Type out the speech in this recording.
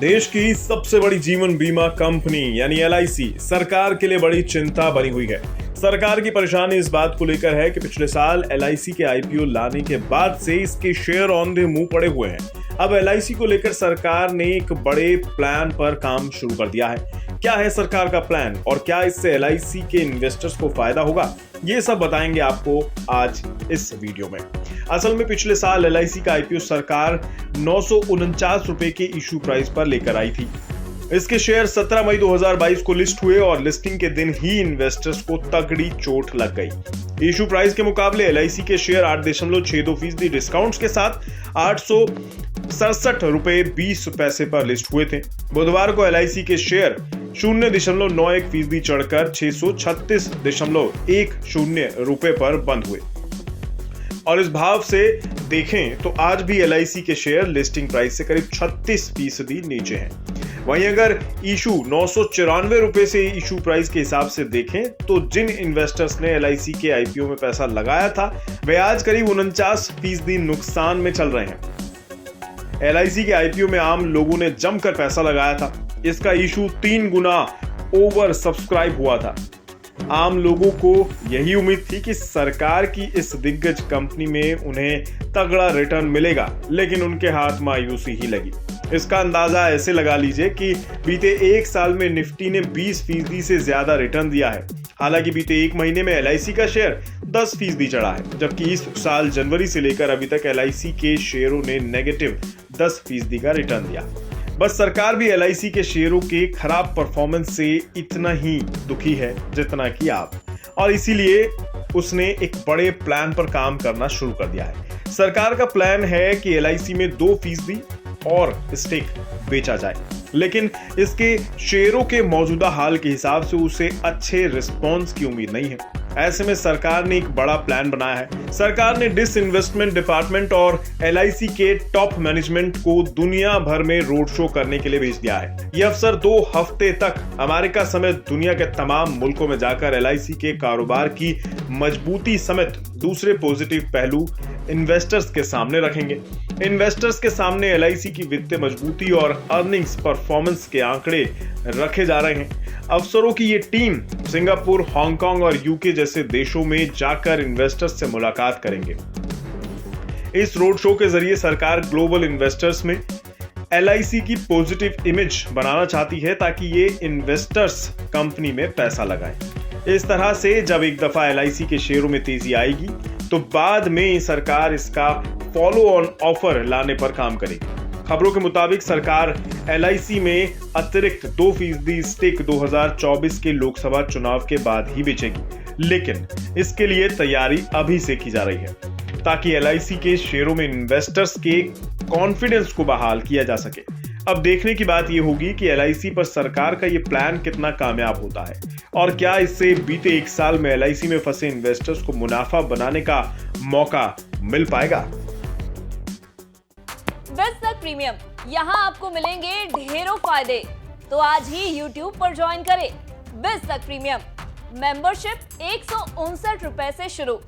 देश की सबसे बड़ी जीवन बीमा कंपनी यानी एलआईसी सरकार के लिए बड़ी चिंता बनी हुई है। सरकार की परेशानी इस बात को लेकर है कि पिछले साल एलआईसी के आईपीओ लाने के बाद से इसके शेयर ऑन द मूव पड़े हुए हैं। अब एलआईसी को लेकर सरकार ने एक बड़े प्लान पर काम शुरू कर दिया है। क्या है सरकार का प्लान और क्या इससे एलआईसी के इन्वेस्टर्स को फायदा होगा, ये सब बताएंगे आपको आज इस वीडियो में। असल में पिछले साल एलआईसी का आईपीओ सरकार 949 रुपए के इशू प्राइस पर लेकर आई थी। इसके शेयर 17 मई 2022 को लिस्ट हुए और लिस्टिंग के दिन ही इन्वेस्टर्स को तगड़ी चोट लग गई। इशू प्राइस के मुकाबले एलआईसी के शेयर 8.62% डिस्काउंट्स के साथ 867 रुपए 20 पैसे पर लिस्ट हुए थे। बुधवार को एलआईसी के शेयर 0.91% चढ़कर 636.10 रुपए पर बंद हुए और इस भाव से देखें तो आज भी एलआईसी के शेयर लिस्टिंग प्राइस से करीब 36% नीचे हैं। वहीं अगर इशू 994 रुपए से इशू प्राइस के हिसाब से देखें तो जिन इन्वेस्टर्स ने एलआईसी के आईपीओ में पैसा लगाया था वे आज करीब 49% नुकसान में चल रहे हैं। एलआईसी के आईपीओ में आम लोगों ने जमकर पैसा लगाया था। इसका इशू 3 गुना ओवर सब्सक्राइब हुआ था। आम लोगों को यही उम्मीद थी कि सरकार की इस दिग्गज कंपनी में उन्हें तगड़ा रिटर्न मिलेगा, लेकिन उनके हाथ मायूसी ही लगी। इसका अंदाजा ऐसे लगा लीजिए कि बीते एक साल में निफ्टी ने 20% से ज्यादा रिटर्न दिया है। हालांकि बीते एक महीने में एलआईसी का शेयर 10% चढ़ा है, जबकि इस साल जनवरी से लेकर अभी तक एलआईसी के शेयरों ने नेगेटिव 10% का रिटर्न दिया। बस सरकार भी एलआईसी के शेयरों के खराब परफॉर्मेंस से इतना ही दुखी है जितना कि आप, और इसीलिए उसने एक बड़े प्लान पर काम करना शुरू कर दिया है। सरकार का प्लान है कि एलआईसी में 2% और स्टेक बेचा जाए, लेकिन इसके शेयरों के मौजूदा हाल के हिसाब से उसे अच्छे रिस्पॉन्स की उम्मीद नहीं है। ऐसे में सरकार ने एक बड़ा प्लान बनाया है। सरकार ने डिसइन्वेस्टमेंट डिपार्टमेंट और एलआईसी के टॉप मैनेजमेंट को दुनिया भर में रोड शो करने के लिए भेज दिया है। ये अफसर 2 हफ्ते तक अमेरिका समेत दुनिया के तमाम मुल्कों में जाकर एलआईसी के कारोबार की मजबूती समेत दूसरे पॉजिटिव पहलू इन्वेस्टर्स के सामने रखेंगे। इन्वेस्टर्स के सामने एलआईसी की वित्तीय मजबूती और अर्निंग्स परफॉर्मेंस के आंकड़े रखे जा रहे हैं। अफसरों की ये टीम सिंगापुर, हांगकांग और यूके जैसे देशों में जाकर इन्वेस्टर्स से मुलाकात करेंगे। इस रोड शो के जरिए सरकार ग्लोबल इन्वेस्टर्स में एलआईसी की पॉजिटिव इमेज बनाना चाहती है ताकि ये इन्वेस्टर्स कंपनी में पैसा लगाएं। इस तरह से जब एक दफा एलआईसी के शेयरों में तेजी आएगी तो बाद में सरकार इसका फॉलो ऑन ऑफर लाने पर काम करेगी। खबरों के मुताबिक सरकार एलआईसी में अतिरिक्त 2% स्टेक 2024 के लोकसभा चुनाव के बाद ही बेचेगी, लेकिन इसके लिए तैयारी अभी से की जा रही है ताकि एलआईसी के शेयरों में इन्वेस्टर्स के कॉन्फिडेंस को बहाल किया जा सके। अब देखने की बात यह होगी कि एलआईसी पर सरकार का यह प्लान कितना कामयाब होता है और क्या इससे बीते एक साल में एलआईसी में फंसे इन्वेस्टर्स को मुनाफा बनाने का मौका मिल पाएगा। बिज़नेस प्रीमियम, यहाँ आपको मिलेंगे ढेरों फायदे, तो आज ही YouTube पर ज्वाइन करें। बिज़नेस प्रीमियम मेंबरशिप 159 रुपए से शुरू।